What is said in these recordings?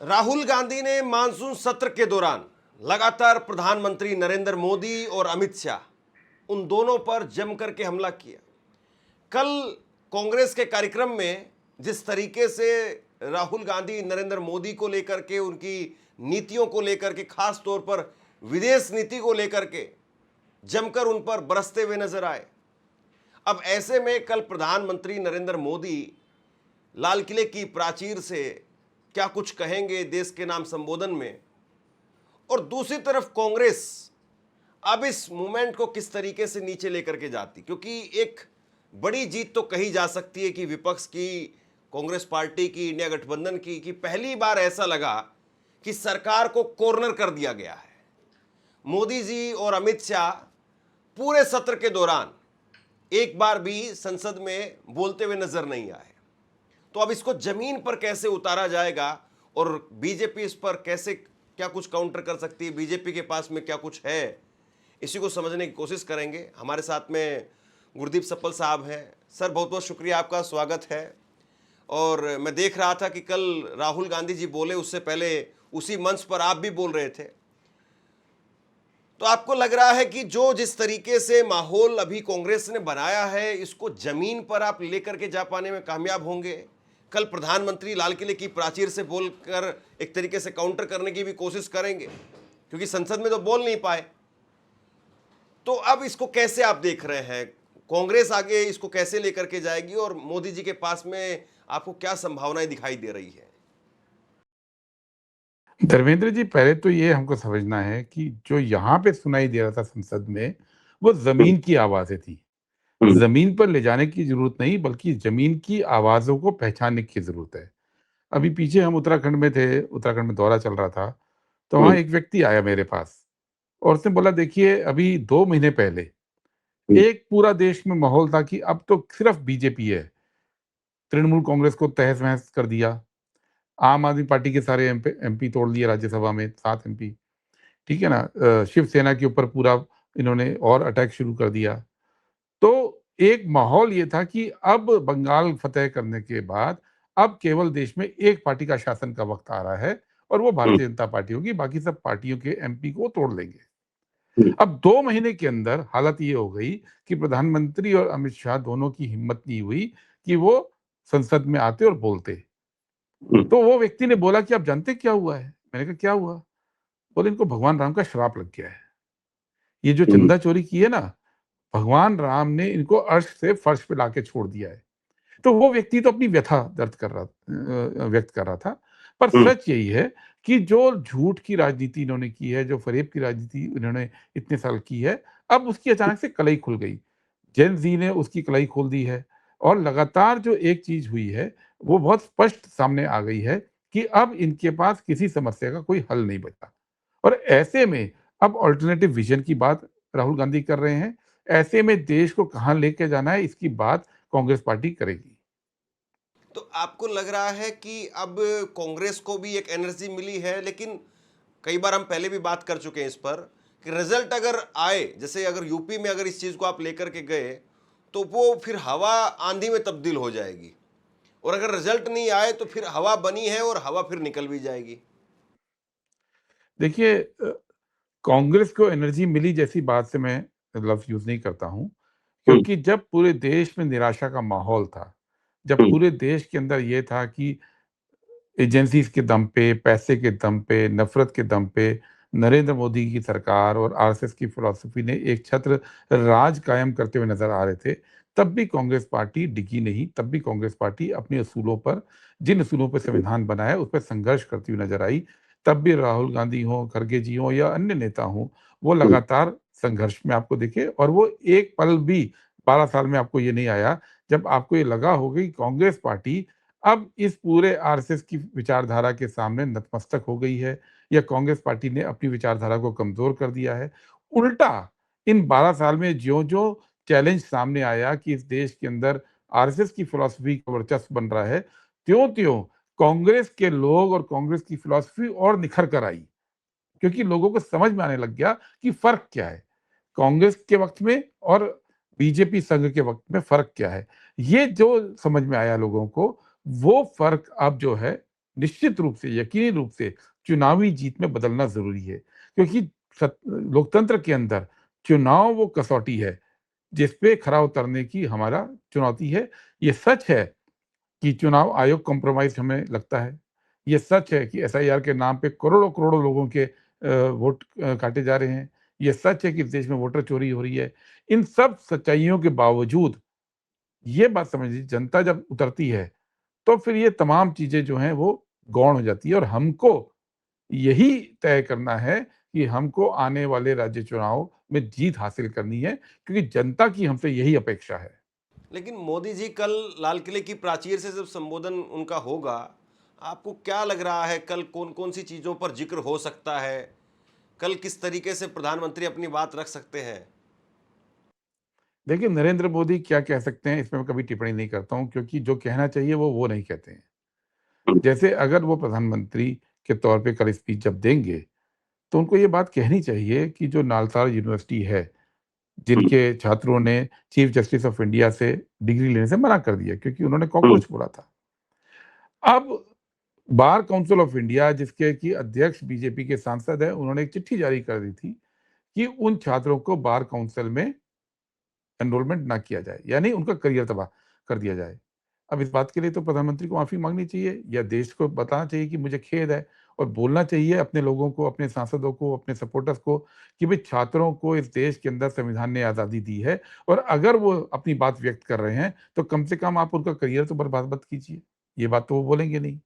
राहुल गांधी ने मानसून सत्र के दौरान लगातार प्रधानमंत्री नरेंद्र मोदी और अमित शाह उन दोनों पर जम करके हमला किया। कल कांग्रेस के कार्यक्रम में जिस तरीके से राहुल गांधी नरेंद्र मोदी को लेकर के, उनकी नीतियों को लेकर के, खास तौर पर विदेश नीति को लेकर के जमकर उन पर बरसते हुए नजर आए। अब ऐसे में कल प्रधानमंत्री नरेंद्र मोदी लाल किले की प्राचीर से क्या कुछ कहेंगे देश के नाम संबोधन में, और दूसरी तरफ कांग्रेस अब इस मूवमेंट को किस तरीके से नीचे लेकर के जाती, क्योंकि एक बड़ी जीत तो कही जा सकती है कि विपक्ष की, कांग्रेस पार्टी की, इंडिया गठबंधन की, कि पहली बार ऐसा लगा कि सरकार को कॉर्नर कर दिया गया है। मोदी जी और अमित शाह पूरे सत्र के दौरान एक बार भी संसद में बोलते हुए नजर नहीं आए। तो अब इसको जमीन पर कैसे उतारा जाएगा और बीजेपी इस पर कैसे क्या कुछ काउंटर कर सकती है, बीजेपी के पास में क्या कुछ है, इसी को समझने की कोशिश करेंगे। हमारे साथ में गुरदीप सप्पल साहब हैं। सर, बहुत बहुत शुक्रिया, आपका स्वागत है। और मैं देख रहा था कि कल राहुल गांधी जी बोले, उससे पहले उसी मंच पर आप भी बोल रहे थे। तो आपको लग रहा है कि जो जिस तरीके से माहौल अभी कांग्रेस ने बनाया है, इसको जमीन पर आप लेकर के जा पाने में कामयाब होंगे? कल प्रधानमंत्री लाल किले की प्राचीर से बोलकर एक तरीके से काउंटर करने की भी कोशिश करेंगे, क्योंकि संसद में तो बोल नहीं पाए। तो अब इसको कैसे आप देख रहे हैं? कांग्रेस आगे इसको कैसे लेकर के जाएगी और मोदी जी के पास में आपको क्या संभावनाएं दिखाई दे रही है? धर्मेंद्र जी, पहले तो ये हमको समझना है कि जो यहाँ पे सुनाई दे रहा था संसद में, वो जमीन की आवाजें थी। जमीन पर ले जाने की जरूरत नहीं, बल्कि जमीन की आवाजों को पहचानने की जरूरत है। अभी पीछे हम उत्तराखंड में थे, उत्तराखंड में दौरा चल रहा था, तो वहाँ एक व्यक्ति आया मेरे पास और उसने बोला, देखिए अभी 2 महीने पहले एक पूरा देश में माहौल था कि अब तो सिर्फ बीजेपी है। तृणमूल कांग्रेस को तहस-नहस कर दिया। आम आदमी पार्टी के सारे एमपी तोड़ दिए राज्यसभा में, 7 एमपी। ठीक है ना? शिवसेना के ऊपर पूरा इन्होंने और अटैक शुरू कर दिया। तो एक माहौल ये था कि अब बंगाल फतह करने के बाद अब केवल देश में एक पार्टी का शासन का वक्त आ रहा है और वो भारतीय जनता पार्टी होगी, बाकी सब पार्टियों के एमपी को तोड़ लेंगे। अब 2 महीने के अंदर हालत ये हो गई कि प्रधानमंत्री और अमित शाह दोनों की हिम्मत नहीं हुई कि वो संसद में आते और बोलते। तो वो व्यक्ति ने बोला कि आप जानते क्या हुआ है? मैंने कहा क्या हुआ? बोले इनको भगवान राम का श्राप लग गया है। ये जो चंदा चोरी की है ना, भगवान राम ने इनको अर्श से फर्श पे लाके छोड़ दिया है। तो वो व्यक्ति तो अपनी व्यथा दर्द कर रहा व्यक्त कर रहा था। पर सच यही है कि जो झूठ की राजनीति इन्होंने की है, जो फरेब की राजनीति इन्होंने इतने साल की है, अब उसकी अचानक से कलई खुल गई। जेन ज़ी ने उसकी कलई खोल दी है और लगातार जो एक चीज़ हुई है, वो बहुत स्पष्ट सामने आ गई है कि अब इनके पास किसी समस्या का कोई हल नहीं बचा। और ऐसे में अब अल्टरनेटिव विज़न की बात राहुल गांधी कर रहे हैं। ऐसे में देश को कहाँ लेके जाना है, इसकी बात कांग्रेस पार्टी करेगी। तो आपको लग रहा है कि अब कांग्रेस को भी एक एनर्जी मिली है, लेकिन कई बार हम पहले भी बात कर चुके हैं इस पर कि रिजल्ट अगर आए, जैसे अगर यूपी में अगर इस चीज को आप लेकर के गए तो वो फिर हवा आंधी में तब्दील हो जाएगी, और अगर रिजल्ट नहीं आए तो फिर हवा बनी है और हवा फिर निकल भी जाएगी। देखिए, कांग्रेस को एनर्जी मिली जैसी बात से मैं लफ्ज़ यूज़ नहीं करता हूँ, क्योंकि जब पूरे देश में निराशा का माहौल था, जब पूरे देश के अंदर ये था कि एजेंसीज़ के दम पे, पैसे के दम पे, नफ़रत के दम पे नरेंद्र मोदी की सरकार और आरएसएस की फ़िलॉसफ़ी ने एक छत्र राज कायम करते हुए नज़र आ रहे थे, तब भी कांग्रेस पार्टी डिगी नहीं, तब भी कांग्रेस पार्टी अपने असूलों पर, जिन असूलों पे संविधान बना है, उस पे संघर्ष करती हुई नज़र आई। तब भी राहुल गांधी हों, खड़गे जी हों या अन्य नेता हों, वो लगातार संघर्ष में आपको दिखे और वो एक पल भी 12 साल में आपको ये नहीं आया, जब आपको ये लगा होगा कि कांग्रेस पार्टी अब इस पूरे आरएसएस की विचारधारा के सामने नतमस्तक हो गई है या कांग्रेस पार्टी ने अपनी विचारधारा को कमजोर कर दिया है। उल्टा इन 12 साल में ज्यों-ज्यों चैलेंज सामने आया कि इस देश के अंदर आरएसएस की फिलॉसफी का वर्चस्व बन रहा है, त्यों-त्यों कांग्रेस के लोग और कांग्रेस की फिलॉसफी और निखर कर आई। क्योंकि लोगों को समझ में आने लग गया कि फ़र्क क्या है, कांग्रेस के वक़्त में और बीजेपी संघ के वक़्त में फ़र्क क्या है। ये जो समझ में आया लोगों को, वो फ़र्क अब जो है निश्चित रूप से, यकीनी रूप से चुनावी जीत में बदलना ज़रूरी है। क्योंकि लोकतंत्र के अंदर चुनाव वो कसौटी है, जिस पे खरा उतरने की हमारा चुनौती है। ये सच है कि चुनाव आयोग कॉम्प्रोमाइज़ हमें लगता है। ये सच है कि एसआईआर के नाम पे करोड़ों-करोड़ों लोगों के वोट काटे जा रहे हैं। ये सच है कि इस देश में वोटर चोरी हो रही है। इन सब सच्चाइयों के बावजूद ये बात समझिए, जनता जब उतरती है, तो फिर ये तमाम चीज़ें जो हैं वो गौण हो जाती है और हमको यही तय करना है कि हमको आने वाले राज्य चुनाव में जीत हासिल करनी है, क्योंकि जनता की हमसे यही अपेक्षा है। लेकिन मोदी जी कल लाल किले की प्राचीर से जब संबोधन उनका होगा, आपको क्या लग रहा है कल कौन कौन सी चीज़ों पर जिक्र हो सकता है? कल किस तरीके से प्रधानमंत्री अपनी बात रख सकते हैं? देखिए, नरेंद्र मोदी क्या कह सकते हैं इसमें मैं कभी टिप्पणी नहीं करता हूँ, क्योंकि जो कहना चाहिए वो नहीं कहते हैं। जैसे अगर वो प्रधानमंत्री के तौर पे कल स्पीच जब देंगे, तो उनको ये बात कहनी चाहिए कि जो नालसार यूनिवर्सिटी है, जिनके छात्रों ने चीफ जस्टिस ऑफ इंडिया से डिग्री लेने से मना कर दिया क्योंकि उन्होंने कॉकरोच बोला था। अब बार काउंसिल ऑफ इंडिया, जिसके कि अध्यक्ष बीजेपी के सांसद हैं, उन्होंने एक चिट्ठी जारी कर दी थी कि उन छात्रों को बार काउंसिल में एनरोलमेंट ना किया जाए, यानी उनका करियर तबाह कर दिया जाए। अब इस बात के लिए तो प्रधानमंत्री को माफ़ी माँगनी चाहिए या देश को बताना चाहिए कि मुझे खेद है, और बोलना चाहिए अपने लोगों को, अपने सांसदों को, अपने सपोर्टर्स को कि भई छात्रों को इस देश के अंदर संविधान ने आज़ादी दी है, और अगर वो अपनी बात व्यक्त कर रहे हैं, तो कम से कम आप उनका करियर तो बर्बाद मत कीजिए। ये बात तो वो बोलेंगे नहीं।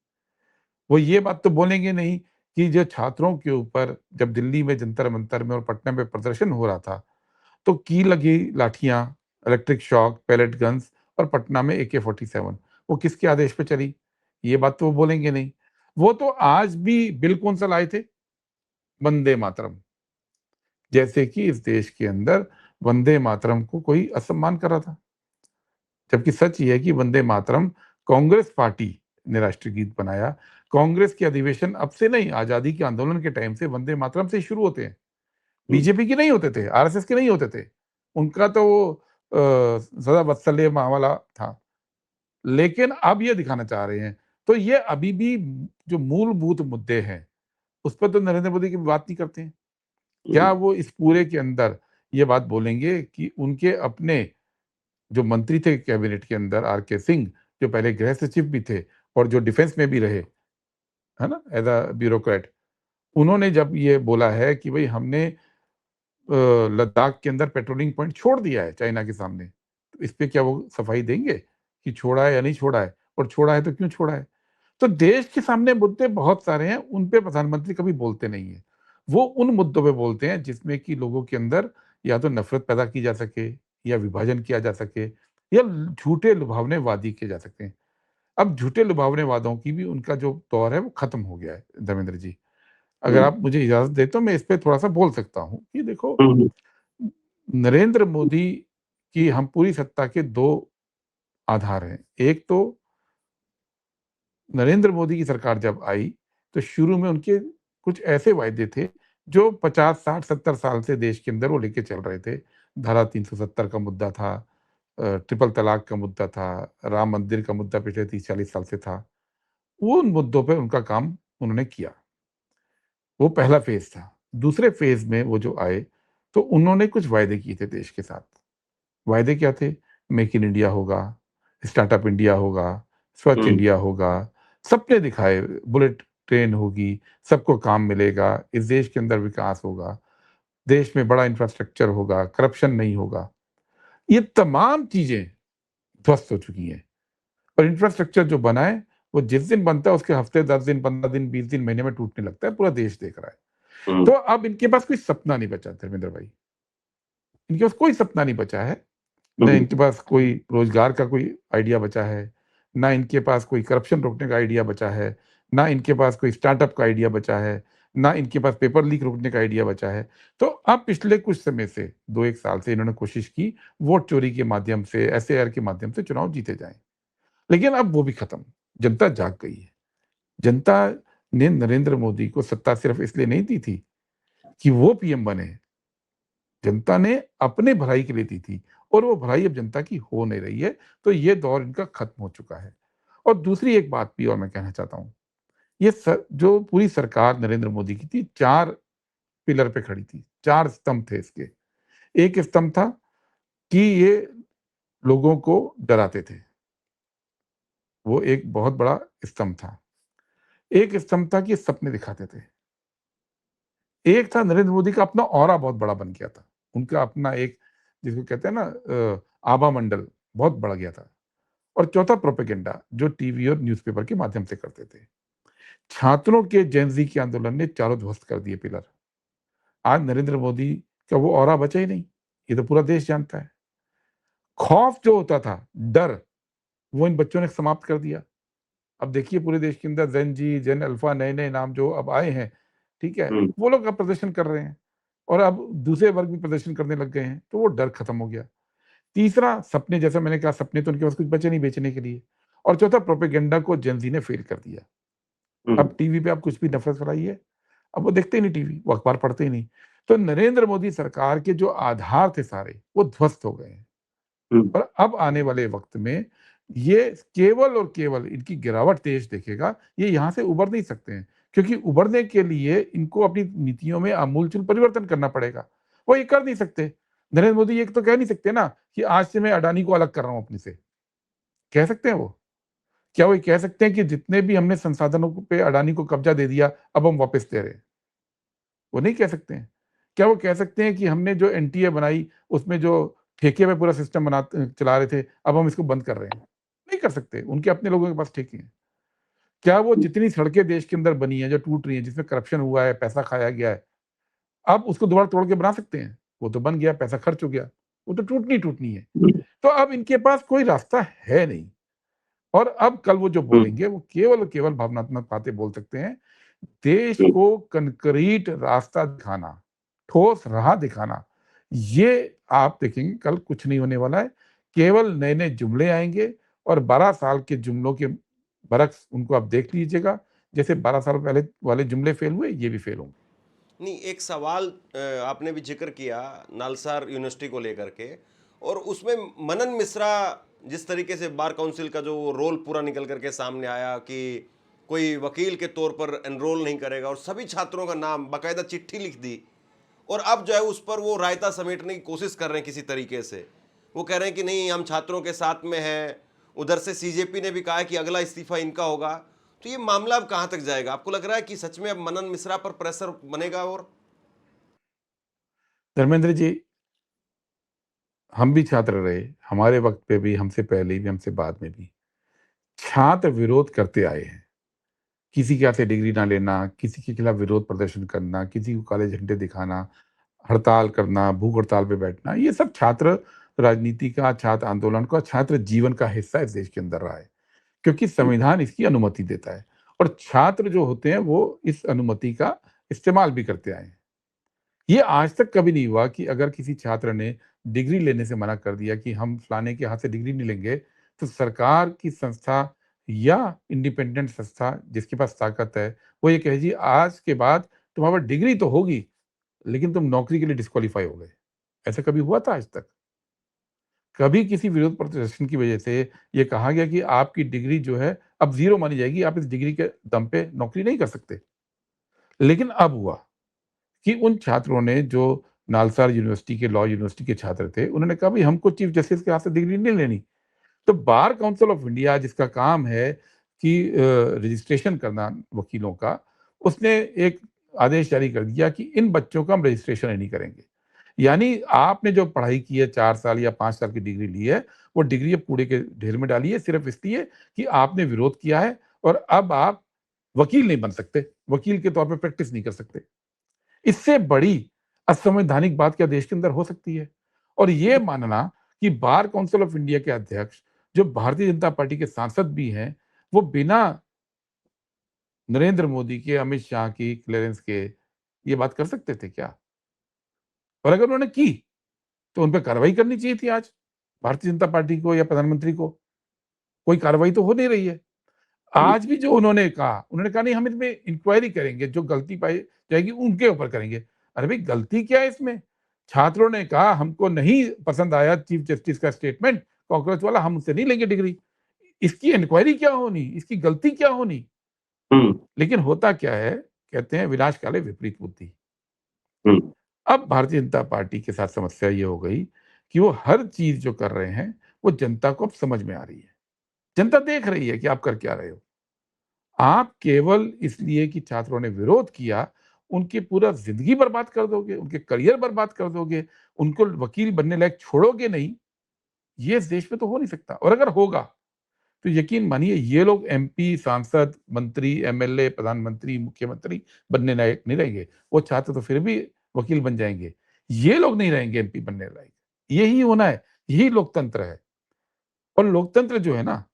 वो ये बात तो बोलेंगे नहीं कि जो छात्रों के ऊपर जब दिल्ली में जंतर-मंतर में और पटना में प्रदर्शन हो रहा था, तो की लगी लाठियाँ, इलेक्ट्रिक शॉक, पेलेट गन्स और पटना में AK-47 वो किसके आदेश पे चली? ये बात तो वो बोलेंगे नहीं। वो तो आज भी बिल कौन-सा लाए थे? वंदे मातरम। जैसे कि इस देश के अंदर वंदे मातरम को कोई असम्मान कर रहा था। जबकि सच ये है कि वंदे मातरम कांग्रेस पार्टी ने राष्ट्रीय गीत बनाया। कांग्रेस के अधिवेशन अब से नहीं, आज़ादी के आंदोलन के टाइम से वंदे मातरम से ही शुरू होते हैं। बीजेपी के नहीं होते थे, आरएसएस के नहीं होते थे। उनका तो वो सदा वत्सल्य मावला था। लेकिन अब ये दिखाना चाह रहे हैं। तो ये अभी भी जो मूलभूत मुद्दे हैं, उस पर तो नरेंद्र मोदी की बात नहीं करते हैं। क्या वो इस पूरे के अंदर ये बात बोलेंगे कि उनके अपने जो मंत्री थे कैबिनेट के अंदर, आरके सिंह, जो पहले गृह सचिव भी थे और जो डिफेंस में भी रहे, है ना? एज़ अ ब्यूरोक्रेट, उन्होंने जब ये बोला है कि भई हमने लद्दाख के अंदर पेट्रोलिंग पॉइंट छोड़ दिया है चाइना के सामने। तो इस पे क्या वो सफाई देंगे कि छोड़ा है या नहीं छोड़ा है? और छोड़ा है तो क्यों छोड़ा है? तो देश के सामने मुद्दे बहुत सारे हैं, उन पे प्रधानमंत्री कभी बोलते नहीं हैं। वो उन मुद्दों पे बोलते हैं जिसमें कि लोगों के अंदर या तो नफ़रत पैदा की जा सके, या विभाजन किया जा सके, या झूठे लुभावने वादी किए जा सकते हैं। अब झूठे लुभावने वादों की भी उनका जो दौर है वो खत्म हो गया है धर्मेंद्र जी। अगर आप मुझे इजाज़त दें तो मैं इस पे थोड़ा-सा बोल सकता हूँ कि देखो, नरेंद्र मोदी की हम पूरी सत्ता के 2 आधार हैं। एक तो नरेंद्र मोदी की सरकार जब आई, तो शुरू में उनके कुछ ऐसे वायदे थे, जो 50, 60, 70 साल से देश के अंदर वो लेके चल रहे थे। धारा 370 का मुद्दा था, ट्रिपल तलाक का मुद्दा था, राम मंदिर का मुद्दा पिछले 30-40 साल से था। वो उन मुद्दों पे उनका काम उन्होंने किया। वो पहला फ़ेज़ था। दूसरे फ़ेज़ में वो जो आए, तो उन्होंने कुछ वायदे किए थे देश के साथ। वायदे क्या थे? मेक इन इंडिया होगा, स्टार्टअप इंडिया होगा, स्वच्छ इंडिया होगा, सपने दिखाए, बुलेट ट्रेन होगी, सबको काम मिलेगा, इस देश के अंदर विकास होगा, देश में बड़ा इंफ्रास्ट्रक्चर होगा, करप्शन नहीं होगा। ये तमाम चीज़ें ध्वस्त हो चुकी हैं, और इंफ्रास्ट्रक्चर जो बना है, वो जिस दिन बनता है उसके हफ्ते, 10 दिन, 15 दिन, 20 दिन, महीने में टूटने लगता है, पूरा देश देख रहा है। तो अब इनके पास कोई सपना नहीं बचा धर्मेंद्र भाई, इनके पास कोई सपना नहीं बचा है। ना इनके पास कोई रोजगार का कोई आइडिया बचा है, ना इनके पास कोई करप्शन रोकने का आइडिया बचा है, ना इनके पास कोई स्टार्टअप का आइडिया बचा है, ना इनके पास पेपर लीक रोकने का आइडिया बचा है। तो अब पिछले कुछ समय से 2-1 साल से इन्होंने कोशिश की वोट चोरी के माध्यम से, एसएआर के माध्यम से चुनाव जीते जाएँ। लेकिन अब वो भी खत्म, जनता जाग गई है। जनता ने नरेंद्र मोदी को सत्ता सिर्फ इसलिए नहीं दी थी कि वो पीएम बने, जनता ने अपने भलाई के लिए दी थी, और वो भलाई अब जनता की हो नहीं रही है, तो ये दौर इनका खत्म हो चुका है। और दूसरी एक बात भी और मैं कहना चाहता हूँ जो पूरी सरकार नरेंद्र मोदी की थी 4 पिलर पे खड़ी थी, 4 स्तंभ थे इसके। एक स्तंभ था कि ये लोगों को डराते थे, वो एक बहुत बड़ा स्तंभ था। एक स्तंभ था कि सपने दिखाते थे। एक था नरेंद्र मोदी का अपना ऑरा बहुत बड़ा बन गया था। उनका अपना एक जिसको कहते हैं ना आभा मंडल बहुत बढ़ गया था। और चौथा प्रोपेगेंडा जो टीवी और न्यूज़पेपर के माध्यम से करते थे। छात्रों के जेन ज़ी के आंदोलन ने चारों ध्वस्त कर दिए पिलर। आज नरेंद्र मोदी का वो ऑरा बचा ही नहीं, ये तो पूरा देश जानता है। खौफ जो होता था, डर, वो इन बच्चों ने समाप्त कर दिया। अब देखिए पूरे देश के अंदर जेन जी, जेन अल्फा नए-नए नाम जो अब आए हैं, ठीक है? हुँ, वो लोग अब प्रदर्शन कर रहे हैं और अब दूसरे वर्ग भी प्रदर्शन करने लग गए हैं, तो वो डर खत्म हो गया। तीसरा सपने जैसा मैंने कहा सपने तो उनके पास कुछ बचे नहीं बेचने के लिए और चौथा प्रोपेगेंडा को जेन ज़ी ने फेल कर दिया। हुँ, अब टीवी पे आप कुछ भी नफ़रत फैलाइए, अब वो देखते ही नहीं टीवी, वो अखबार पढ़ते ही नहीं। तो नरेंद्र मोदी सरकार के जो आधार थे सारे, वो ध्वस्त हो गए हैं। हुँ, और अब आने वाले वक्त में ये केवल और केवल इनकी गिरावट देश देखेगा, ये यहाँ से उबर नहीं सकते हैं। क्योंकि उभरने के लिए इनको अपनी नीतियों में आमूलचूल परिवर्तन करना पड़ेगा। वो ये कर नहीं सकते। नरेंद्र मोदी ये तो कह नहीं सकते ना कि आज से मैं अडानी को अलग कर रहा हूँ अपने से। कह सकते हैं वो? क्या वो ये कह सकते हैं कि जितने भी हमने संसाधनों पे अडानी को कब्जा दे दिया, अब हम वापस दे रहे हैं? वो नहीं कह सकते हैं। क्या वो कह सकते हैं कि हमने जो एनटीए बनाई, उसमें जो ठेके पे पूरा सिस्टम चला रहे थे, अब हम इसको बंद कर रहे हैं? नहीं कर सकते, उनके अपने लोगों के पास ठेके हैं। क्या वो जितनी सड़कें देश के अंदर बनी हैं, जो टूट रही हैं, जिसमें करप्शन हुआ है, पैसा खाया गया है, अब उसको दोबारा तोड़ के बना सकते हैं? वो तो बन गया, पैसा खर्च हो गया, वो तो टूटनी ही टूटनी है। हुँ, तो अब इनके पास कोई रास्ता है नहीं और अब कल वो जो हुँ, बोलेंगे, वो केवल और केवल भावनात्मक बातें बोल सकते हैं। देश हुँ, को कंक्रीट रास्ता दिखाना, ठोस राह दिखाना, ये आप देखेंगे कल कुछ नहीं होने वाला है। केवल नए-नए जुमले आएँगे और 12 साल के जुमलों के बरक्स उनको आप देख लीजिएगा, जैसे 12 साल पहले वाले जुमले फेल हुए, ये भी फेल होंगे। नहीं, एक सवाल आपने भी जिक्र किया नालसार यूनिवर्सिटी को लेकर के, और उसमें मनन मिश्रा जिस तरीके से बार काउंसिल का जो रोल पूरा निकल करके सामने आया कि कोई वकील के तौर पर एनरोल नहीं करेगा और सभी छात्रों का नाम बाकायदा चिट्ठी लिख दी, और अब जो है उस पर वो रायता समेटने की कोशिश कर रहे हैं किसी तरीके से। वो कह रहे हैं कि नहीं, हम छात्रों के साथ में हैं। उधर से सीजेपी ने भी कहा है कि अगला इस्तीफा इनका होगा। तो ये मामला अब कहां तक जाएगा? आपको लग रहा है कि सच में अब मनन मिश्रा पर प्रेशर बनेगा? और धर्मेंद्र जी, हम भी छात्र रहे, हमारे वक़्त पे भी, हमसे पहले भी, हमसे बाद में भी। छात्र विरोध करते आए हैं। किसी के हाथ से डिग्री ना लेना, किसी के खिलाफ विरोध प्रदर्शन करना, किसी को काले झंडे दिखाना, हड़ताल करना, भूख हड़ताल पे बैठना, ये सब छात्र राजनीति का, छात्र आंदोलन का, छात्र जीवन का हिस्सा इस देश के अंदर रहा है। क्योंकि संविधान इसकी अनुमति देता है और छात्र जो होते हैं वो इस अनुमति का इस्तेमाल भी करते आए हैं। ये आज तक कभी नहीं हुआ कि अगर किसी छात्र ने डिग्री लेने से मना कर दिया कि हम फलाने के हाथ से डिग्री नहीं लेंगे, तो सरकार की संस्था या इंडिपेंडेंट संस्था जिसके पास ताकत है, वो ये कहे जी आज के बाद तुम्हारे पास डिग्री तो होगी, लेकिन तुम नौकरी के लिए डिस्क्वालीफाई हो गए। ऐसा कभी हुआ था आज तक? कभी किसी विरोध प्रदर्शन की वजह से ये कहा गया कि आपकी डिग्री जो है अब ज़ीरो मानी जाएगी, आप इस डिग्री के दम पे नौकरी नहीं कर सकते। लेकिन अब हुआ कि उन छात्रों ने जो नालसार यूनिवर्सिटी के लॉ यूनिवर्सिटी के छात्र थे, उन्होंने कहा भई हमको चीफ जस्टिस के हाथ से डिग्री नहीं लेनी। तो बार काउंसिल ऑफ इंडिया जिसका काम है कि रजिस्ट्रेशन करना वकीलों का, उसने एक आदेश जारी कर दिया कि इन बच्चों का हम रजिस्ट्रेशन ही नहीं करेंगे। यानी आपने जो पढ़ाई की है 4 साल या 5 साल की डिग्री ली है, वो डिग्री अब कूड़े के ढेर में डालिए सिर्फ़ इसलिए कि आपने विरोध किया है और अब आप वकील नहीं बन सकते, वकील के तौर पे प्रैक्टिस नहीं कर सकते। इससे बड़ी असंवैधानिक बात क्या देश के अंदर हो सकती है? और ये मानना कि बार काउंसिल ऑफ इंडिया के अध्यक्ष, जो भारतीय जनता पार्टी के सांसद भी हैं, वो बिना नरेंद्र मोदी के, अमित शाह की क्लीयरेंस के ये बात कर सकते थे क्या? और अगर उन्होंने की, तो उन पे कार्रवाई करनी चाहिए थी आज, भारतीय जनता पार्टी को या प्रधानमंत्री को। कोई कार्रवाई तो हो नहीं रही है। हुँ, आज भी जो उन्होंने कहा नहीं हम इसमें इंक्वायरी करेंगे, जो गलती पाई जाएगी उनके ऊपर करेंगे। अरे भाई गलती क्या है इसमें? छात्रों ने कहा हमको नहीं पसंद आया चीफ जस्टिस का स्टेटमेंट कॉकरोच वाला, हम उससे नहीं लेंगे डिग्री। इसकी इंक्वायरी क्या होनी? इसकी गलती क्या होनी? लेकिन होता क्या है, कहते हैं विनाश काले विपरीत बुद्धि। हम्म, अब भारतीय जनता पार्टी के साथ समस्या ये हो गई कि वो हर चीज जो कर रहे हैं वो जनता को अब समझ में आ रही है। जनता देख रही है कि आप कर क्या रहे हो। आप केवल इसलिए कि छात्रों ने विरोध किया, उनकी पूरा ज़िंदगी बर्बाद कर दोगे, उनके करियर बर्बाद कर दोगे, उनको वकील बनने लायक छोड़ोगे नहीं, ये इस देश में तो हो नहीं सकता। और अगर होगा, तो यकीन मानिए ये लोग एमपी, सांसद, मंत्री, एमएलए, प्रधानमंत्री, मुख्यमंत्री बनने लायक नहीं रहेंगे। वो छात्र तो फिर भी वकील बन जाएँगे। ये लोग नहीं रहेंगे एमपी बनने लायक। यही होना है, यही लोकतंत्र है। और लोकतंत्र जो है ना,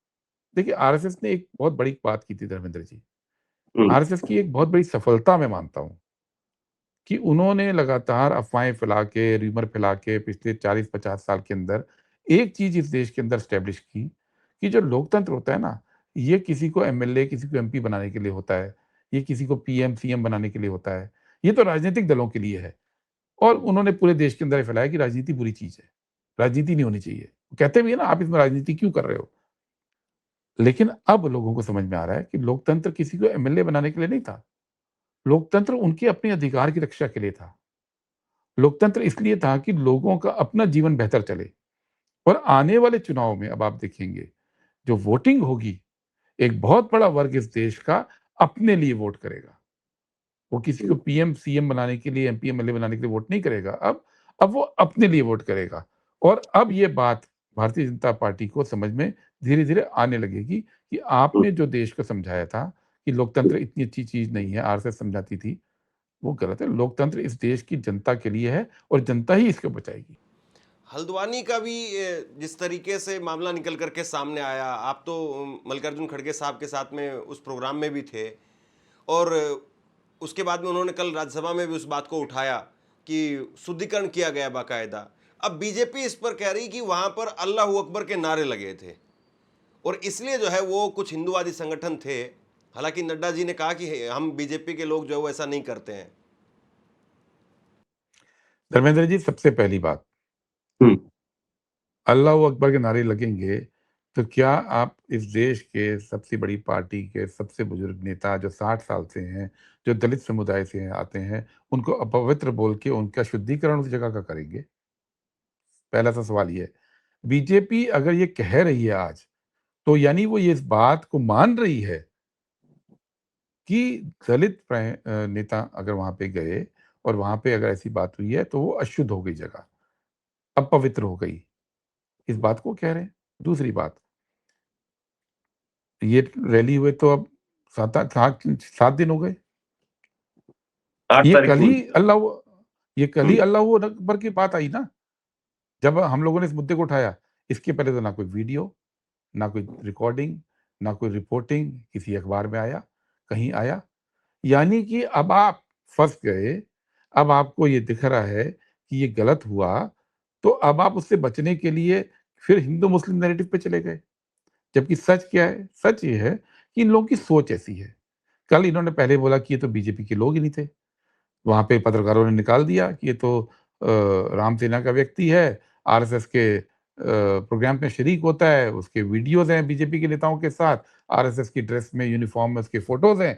देखिए आरएसएस ने एक बहुत बड़ी बात की थी धर्मेंद्र जी। हम्म, आरएसएस की एक बहुत बड़ी सफलता मैं मानता हूँ कि उन्होंने लगातार अफ़वाहें फैला के, रूमर फैला के पिछले 40-50 साल के अंदर एक चीज़ इस देश के अंदर एस्टेब्लिश की कि जो लोकतंत्र होता है ना, ये किसी को एमएलए, किसी को एमपी बनाने के लिए होता है, ये किसी को पीएम, सीएम बनाने के लिए होता है। ये तो राजनीतिक दलों के लिए है और उन्होंने पूरे देश के अंदर ये फैलाया कि राजनीति बुरी चीज़ है, राजनीति नहीं होनी चाहिए। कहते भी है ना, आप इसमें राजनीति क्यों कर रहे हो? लेकिन अब लोगों को समझ में आ रहा है कि लोकतंत्र किसी को एमएलए बनाने के लिए नहीं था। लोकतंत्र उनके अपने अधिकार की रक्षा के लिए था। लोकतंत्र इसलिए था कि लोगों का अपना जीवन बेहतर चले। और आने वाले चुनाव में अब आप देखेंगे, जो वोटिंग होगी, एक बहुत बड़ा वर्ग इस देश का अपने लिए वोट करेगा। वो किसी को पीएम, सीएम बनाने के लिए, एमपी, एमएलए बनाने के लिए वोट नहीं करेगा अब वो अपने लिए वोट करेगा। और अब ये बात भारतीय जनता पार्टी को समझ में धीरे-धीरे आने लगेगी कि आपने जो देश को समझाया था कि लोकतंत्र इतनी अच्छी चीज़ नहीं है, आरएसएस समझाती थी, वो गलत है। लोकतंत्र इस देश की जनता के लिए है और जनता ही इसको बचाएगी। हल्द्वानी का भी जिस तरीके से मामला निकल करके सामने आया, आप तो मल्लिकार्जुन खड़गे साहब के साथ में उस प्रोग्राम में भी थे और उसके बाद में उन्होंने कल राज्यसभा में भी उस बात को उठाया कि शुद्धिकरण किया गया बाकायदा। अब बीजेपी इस पर कह रही कि वहां पर अल्लाह अकबर के नारे लगे थे और इसलिए जो है वो कुछ हिंदूवादी संगठन थे। हालांकि नड्डा जी ने कहा कि हम बीजेपी के लोग जो है वो ऐसा नहीं करते हैं। धर्मेंद्र जी, सबसे पहली बात, हम्म, अल्लाह अकबर के नारे लगेंगे, तो क्या आप इस देश के सबसे बड़ी पार्टी के सबसे बुजुर्ग नेता जो 60 साल से हैं, जो दलित समुदाय से आते हैं, उनको अपवित्र बोल के उनका शुद्धिकरण उस जगह का करेंगे? पहला तो सवाल ये है। बीजेपी अगर ये कह रही है आज, तो यानी वो ये इस बात को मान रही है कि दलित नेता अगर वहाँ पे गए और वहाँ पे अगर ऐसी बात हुई है, तो वो अशुद्ध हो गई जगह, अपवित्र हो गई। इस बात को कह रहे हैं। दूसरी बात, ये रैली हुए तो अब 7 दिन हो गए। 8 ये तारीख कल को ही हुई। अल्लाह ये कल ही हम्म, अल्लाह अकबर की बात आई ना, जब हम लोगों ने इस मुद्दे को उठाया। इसके पहले तो ना कोई वीडियो, ना कोई रिकॉर्डिंग, ना कोई रिपोर्टिंग किसी अखबार में आया, कहीं आया। यानी कि अब आप फँस गए, अब आपको ये दिख रहा है कि ये गलत हुआ, तो अब आप उससे बचने के लिए फिर हिंदू-मुस्लिम नैरेटिव पे चले गए। जबकि सच क्या है? सच ये है कि इन लोगों की सोच ऐसी है। कल इन्होंने पहले बोला कि ये तो बीजेपी के लोग ही नहीं थे। वहाँ पे पत्रकारों ने निकाल दिया कि ये तो राम सेना का व्यक्ति है, आरएसएस के प्रोग्राम में शरीक होता है, उसके वीडियोज़ हैं बीजेपी के नेताओं के साथ, आरएसएस की ड्रेस में, यूनिफ़ॉर्म में उसके फ़ोटोज़ हैं।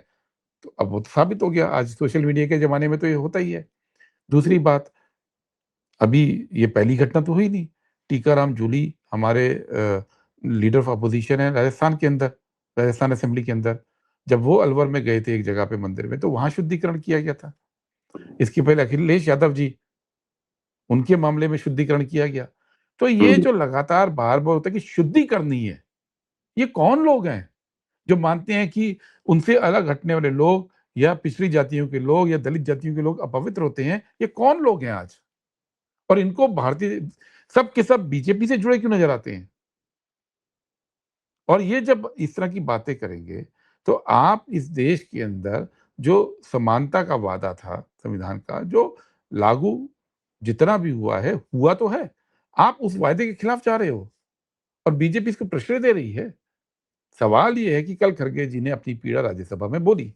तो अब वो तो साबित हो गया, आज सोशल मीडिया के ज़माने में तो ये होता ही है। दूसरी बात, अभी ये पहली घटना तो हुई नहीं। टीकाराम जूली हमारे लीडर ऑफ अपोज़िशन हैं राजस्थान के अंदर, राजस्थान असेंबली के अंदर। जब वो अलवर में गए थे एक जगह पे मंदिर में, तो वहाँ शुद्धिकरण किया गया था। इसके पहले अखिलेश यादव जी, उनके मामले में शुद्धिकरण किया गया। तो ये हम्म, जो लगातार बार-बार होता है कि शुद्धि करनी है, ये कौन लोग हैं? जो मानते हैं कि उनसे अलग हटने वाले लोग या पिछड़ी जातियों के लोग या दलित जातियों के लोग अपवित्र होते हैं, ये कौन लोग हैं आज? और इनको भारतीय सब के सब बीजेपी से जुड़े क्यों नज़र आते हैं? और ये जब इस तरह की बातें करेंगे, तो आप इस देश के अंदर जो समानता का वादा था संविधान का, जो लागू जितना भी हुआ तो है। आप उस वायदे के खिलाफ जा रहे हो और बीजेपी इसको प्रश्रय दे रही है। सवाल ये है कि कल खरगे जी ने अपनी पीड़ा राज्यसभा में बोली।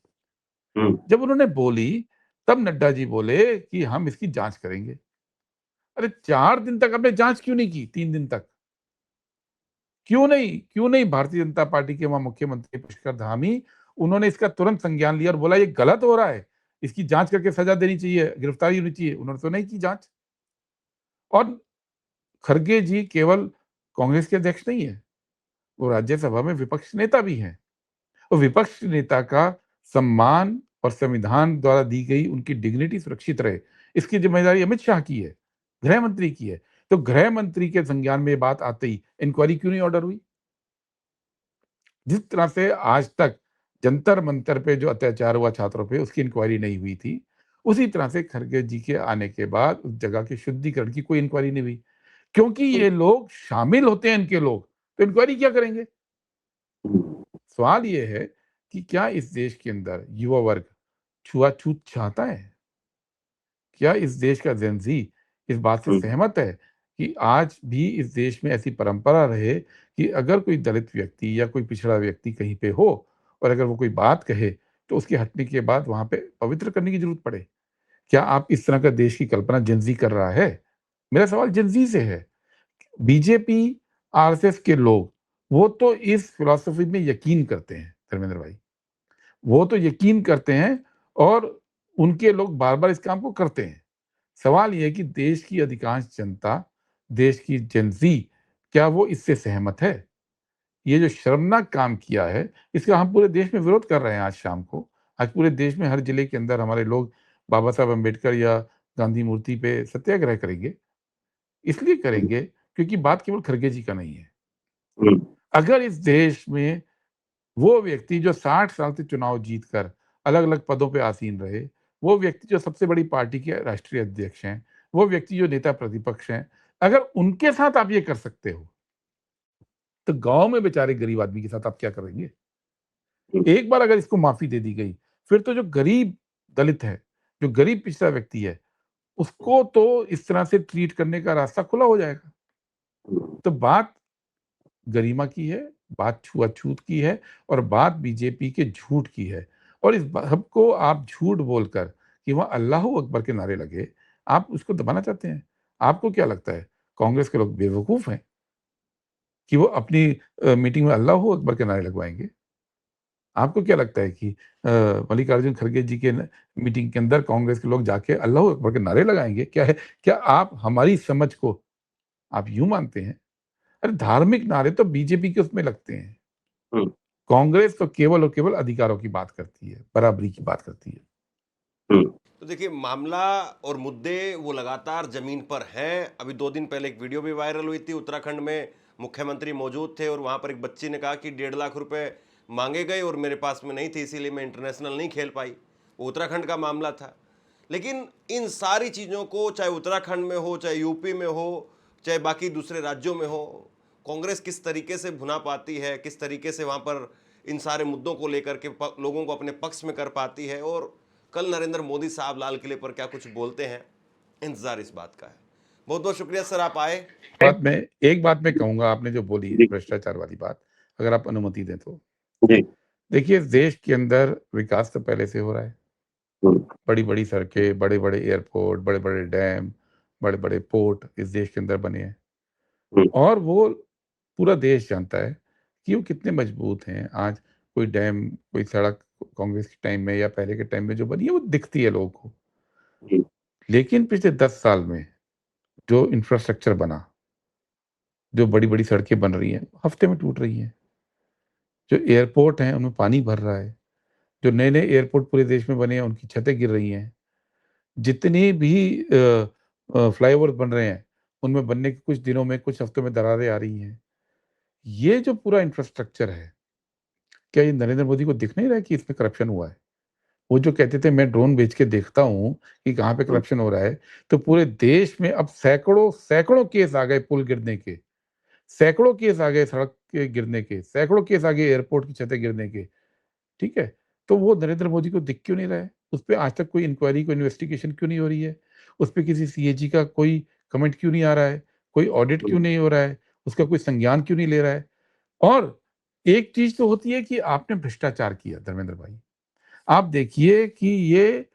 हम्म, जब उन्होंने बोली, तब नड्डा जी बोले कि हम इसकी जाँच करेंगे। अरे 4 दिन तक आपने जाँच क्यों नहीं की, 3 दिन तक? क्यों नहीं भारतीय जनता पार्टी के वहाँ मुख्यमंत्री पुष्कर धामी उन्होंने इसका तुरंत संज्ञान लिया और बोला ये गलत हो रहा है, इसकी जांच करके सजा देनी चाहिए, गिरफ्तारी होनी चाहिए। उन्होंने तो नहीं की जांच। और खरगे जी केवल कांग्रेस के अध्यक्ष नहीं है, वो राज्यसभा में विपक्ष नेता भी हैं। और विपक्ष नेता का सम्मान और संविधान द्वारा दी गई उनकी डिग्निटी सुरक्षित रहे, इसकी जिम्मेदारी अमित शाह की है, गृह मंत्री की है। तो गृह मंत्री के संज्ञान में ये बात आते ही इंक्वायरी क्यों नहीं ऑर्डर हुई? जिस तरह से आज तक जंतर मंतर पे जो अत्याचार हुआ छात्रों पे, उसकी इंक्वायरी नहीं हुई थी, उसी तरह से खरगे जी के आने के बाद उस जगह के शुद्धिकरण की कोई इंक्वायरी नहीं हुई। क्योंकि ये लोग शामिल होते हैं, इनके लोग, तो इंक्वायरी क्या करेंगे? सवाल ये है कि क्या इस देश के अंदर युवा वर्ग छुआछूत चाहता है? क्या इस देश का जेन ज़ी इस बात से सहमत है कि आज भी इस देश में ऐसी परंपरा रहे कि अगर कोई दलित व्यक्ति या कोई पिछड़ा व्यक्ति कहीं पे हो और अगर वो कोई बात कहे, तो उसके हटने के बाद वहाँ पे पवित्र करने की ज़रूरत पड़े? क्या आप इस तरह का देश की कल्पना जेन ज़ी कर रहा है? मेरा सवाल जेन ज़ी से है। बीजेपी, आरएसएस के लोग, वो तो इस फिलॉसफी में यकीन करते हैं धर्मेंद्र भाई। वो तो यकीन करते हैं और उनके लोग बार-बार इस काम को करते हैं। सवाल ये है कि देश की अधिकांश जनता, देश की जेन ज़ी, क्या वो इससे सहमत है? ये जो शर्मनाक काम किया है, इसका हम पूरे देश में विरोध कर रहे हैं आज शाम को। आज पूरे देश में हर जिले के अंदर हमारे लोग बाबा साहब अम्बेडकर या गांधी मूर्ति पे सत्याग्रह करेंगे। इसलिए करेंगे क्योंकि बात केवल खरगे जी का नहीं है। अगर इस देश में वो व्यक्ति जो 60 साल से चुनाव जीतकर अलग-अलग पदों पे आसीन रहे, वो व्यक्ति जो सबसे बड़ी पार्टी के राष्ट्रीय अध्यक्ष हैं, वो व्यक्ति जो नेता प्रतिपक्ष हैं, अगर उनके साथ आप ये कर सकते हो, तो गाँव में बेचारे गरीब आदमी के साथ आप क्या करेंगे? एक बार अगर इसको माफ़ी दे दी गई, फिर तो जो गरीब दलित है, जो गरीब पिछड़ा व्यक्ति है, उसको तो इस तरह से ट्रीट करने का रास्ता खुला हो जाएगा। तो बात गरिमा की है, बात छुआछूत की है और बात बीजेपी के झूठ की है। और इस सबको आप झूठ बोलकर कि वहाँ अल्लाहू अकबर के नारे लगे, आप उसको दबाना चाहते हैं। आपको क्या लगता है, कांग्रेस के लोग बेवकूफ़ हैं कि वो अपनी मीटिंग में अल्लाहू अकबर के नारे लगवाएँगे? आपको क्या लगता है कि मल्लिकार्जुन खड़गे जी के न मीटिंग के अंदर कांग्रेस के लोग जाके अल्लाहू अकबर के नारे लगाएँगे? क्या आप हमारी समझ को आप यूँ मानते हैं? अरे धार्मिक नारे तो बीजेपी के उसमें लगते हैं। कांग्रेस तो केवल और केवल अधिकारों की बात करती है, बराबरी की बात करती है। तो देखिए, मामला और मुद्दे वो लगातार जमीन पर हैं। अभी 2 दिन पहले एक वीडियो भी वायरल हुई थी, उत्तराखंड में मुख्यमंत्री मौजूद थे और वहां पर एक बच्ची ने कहा कि 1.5 लाख रुपए मांगे गए और मेरे पास में नहीं थे, इसीलिए मैं इंटरनेशनल नहीं खेल पाई। वो उत्तराखंड का मामला था। लेकिन इन सारी चीज़ों को, चाहे उत्तराखंड में हो, चाहे यूपी में हो, चाहे बाकी दूसरे राज्यों में हो, कांग्रेस किस तरीके से भुना पाती है, किस तरीके से वहाँ पर इन सारे मुद्दों को लेकर के लोगों को अपने पक्ष में कर पाती है, और कल नरेंद्र मोदी साहब लाल किले पर क्या कुछ बोलते हैं, इंतजार इस बात का है। बहुत बहुत शुक्रिया सर, आप आए। एक बात मैं कहूँगा, आपने जो बोली भ्रष्टाचार वाली बात, अगर आप अनुमति दें तो। देखिए, इस देश के अंदर विकास तो पहले से हो रहा है। बड़ी-बड़ी सड़कें, बड़े-बड़े एयरपोर्ट, बड़े-बड़े डैम, बड़े-बड़े पोर्ट इस देश के अंदर बने हैं। और वो पूरा देश जानता है कि वो कितने मजबूत हैं। आज कोई डैम, कोई सड़क कांग्रेस के टाइम में या पहले के टाइम में जो बनी है, वो दिखती है लोगों को। लेकिन पिछले 10 साल में जो इंफ्रास्ट्रक्चर बना, जो बड़ी-बड़ी सड़कें बन रही हैं, हफ्ते में टूट रही हैं। जो एयरपोर्ट हैं, उनमें पानी भर रहा है। जो नए-नए एयरपोर्ट पूरे देश में बने हैं, उनकी छतें गिर रही हैं। जितने भी फ्लाईओवर बन रहे हैं, उनमें बनने के कुछ दिनों में, कुछ हफ्तों में दरारें आ रही हैं। ये जो पूरा इंफ्रास्ट्रक्चर है, क्या ये नरेंद्र मोदी को दिख नहीं रहा है कि इसमें करप्शन हुआ है? वो जो कहते थे मैं ड्रोन भेज के देखता हूँ कि कहाँ पे करप्शन हो रहा है, तो पूरे देश में अब सैकड़ों केस आ गए पुल गिरने के, सैकड़ों केस आ गए सड़क के गिरने के, सैकड़ों केस आ गए एयरपोर्ट की छतें गिरने के, ठीक है? तो वो नरेंद्र मोदी को दिख क्यों नहीं रहा है? उसपे आज तक कोई इंक्वायरी, कोई इन्वेस्टिगेशन क्यों नहीं हो रही है? उसपे किसी सीएजी का कोई कमेंट क्यों नहीं आ रहा है? कोई ऑडिट क्यों नहीं हो रहा है? उसका कोई संज्ञान क्यों नहीं ले रहा है? और एक चीज़ तो होती है कि आपने भ्रष्टाचार किया धर्मेंद्र भाई। आप देखिए कि ये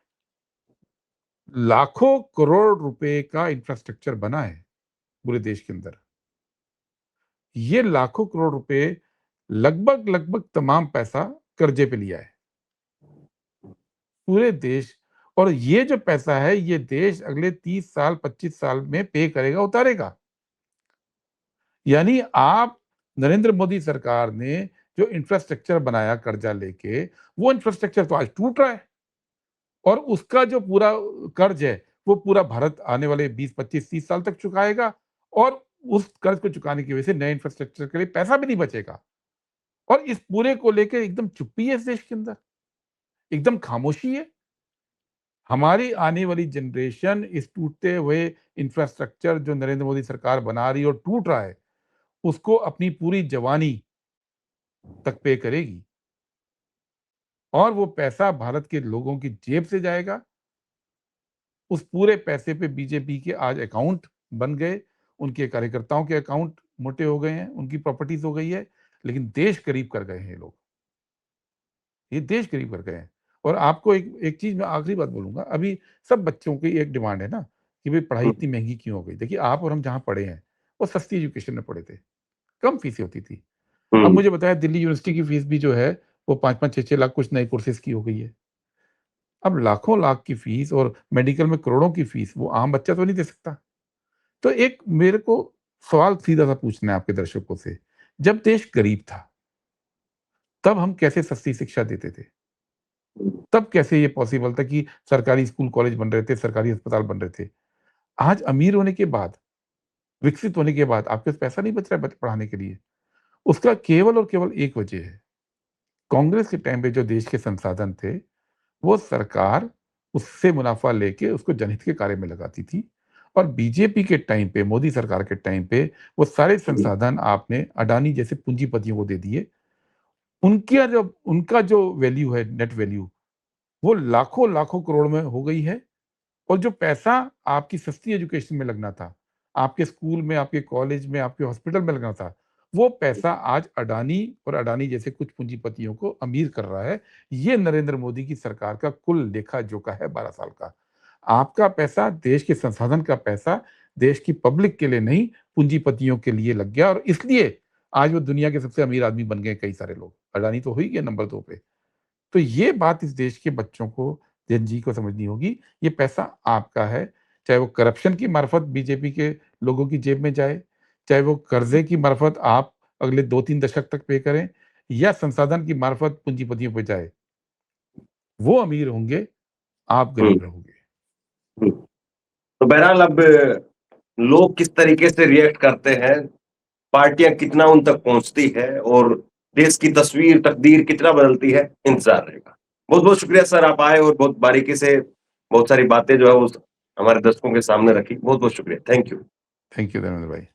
लाखों करोड़ रुपए का इंफ्रास्ट्रक्चर बना है पूरे देश के अंदर। ये लाखों करोड़ रुपए लगभग तमाम पैसा कर्जे पे लिया है। पूरे देश, और ये जो पैसा है ये देश अगले 30 साल 25 साल में पे करेगा, उतारेगा। यानी आप नरेंद्र मोदी सरकार ने जो इंफ्रास्ट्रक्चर बनाया कर्जा लेके, वो इंफ्रास्ट्रक्चर तो आज टूट रहा है, और उसका जो पूरा कर्ज है वो पूरा भारत आने वाले 20 25 30 साल तक चुकाएगा, और उस कर्ज को चुकाने की वजह से नए इंफ्रास्ट्रक्चर के लिए पैसा भी नहीं बचेगा। और इस पूरे को लेकर एकदम चुप्पी है इस देश के अंदर, एकदम खामोशी है। हमारी आने वाली जनरेशन इस टूटते हुए इंफ्रास्ट्रक्चर जो नरेंद्र मोदी सरकार बना रही है और टूट रहा है, उसको अपनी पूरी जवानी तक पे करेगी, और वो पैसा भारत के लोगों की जेब से जाएगा। उस पूरे पैसे पे बीजेपी के आज अकाउंट बन गए, उनके कार्यकर्ताओं के अकाउंट मोटे हो गए हैं, उनकी प्रॉपर्टीज हो गई है, लेकिन देश गरीब कर गए हैं ये लोग, ये देश गरीब कर गए हैं। और आपको एक एक चीज मैं आखिरी बात बोलूंगा, अभी सब बच्चों की एक डिमांड है ना कि भाई पढ़ाई इतनी महंगी क्यों हो गई। देखिए, आप और हम जहाँ पढ़े हैं वो सस्ती एजुकेशन में पढ़े थे, कम फीसें होती थी। अब मुझे बताया दिल्ली यूनिवर्सिटी की फीस भी जो है वो 5-5 6-6 लाख कुछ नए कोर्सेज की हो गई है। अब लाखों लाख की फीस और मेडिकल में करोड़ों की फीस वो आम बच्चा तो नहीं दे सकता। तो एक मेरे को सवाल सीधा सा पूछना है आपके दर्शकों से, जब देश गरीब था तब हम कैसे सस्ती शिक्षा देते थे? तब कैसे ये पॉसिबल था कि सरकारी स्कूल कॉलेज बन रहे थे, सरकारी अस्पताल बन रहे थे? आज अमीर होने के बाद, विकसित होने के बाद आपके पास पैसा नहीं बच रहा है पढ़ाने के लिए। उसका केवल और केवल एक वजह है, कांग्रेस के टाइम पे जो देश के संसाधन थे, वो सरकार उससे मुनाफा लेके उसको जनहित के कार्य में लगाती थी, और बीजेपी के टाइम पे, मोदी सरकार के टाइम पे वो सारे संसाधन आपने अडानी जैसे पूंजीपतियों को दे दिए। उनका जो वैल्यू है, नेट वैल्यू, वो लाखों लाखों करोड़ में हो गई है। और जो पैसा आपकी सस्ती एजुकेशन में लगना था, आपके स्कूल में, आपके कॉलेज में, आपके हॉस्पिटल में लगना था, वो पैसा आज अडानी और अडानी जैसे कुछ पूंजीपतियों को अमीर कर रहा है। ये नरेंद्र मोदी की सरकार का कुल लेखा-जोखा है 12 साल का। आपका पैसा, देश के संसाधन का पैसा, देश की पब्लिक के लिए नहीं, पूंजीपतियों के लिए लग गया, और इसलिए आज वो दुनिया के सबसे अमीर आदमी बन गए कई सारे लोग। अडानी तो हो ही गया नंबर 2 पे। तो ये बात इस देश के बच्चों को, जेन जी को समझनी होगी। ये पैसा आपका है, चाहे वो करप्शन की मार्फत बीजेपी के लोगों की जेब में जाए, चाहे वो कर्जे की मार्फत आप अगले 2-3 दशक तक पे करें, या संसाधन की मार्फत पूंजीपतियों पे जाए। वो अमीर होंगे, आप गरीब रहोगे। तो बहरहाल अब लोग किस तरीके से रिएक्ट करते हैं, पार्टियां कितना उन तक पहुंचती है, और देश की तस्वीर, तकदीर कितना बदलती है, इंतजार रहेगा। बहुत बहुत शुक्रिया सर, आप आए और बहुत बारीकी से बहुत सारी बातें जो है वो हमारे दर्शकों के सामने रखी। बहुत बहुत शुक्रिया, thank you. Thank you Dharmendra भाई।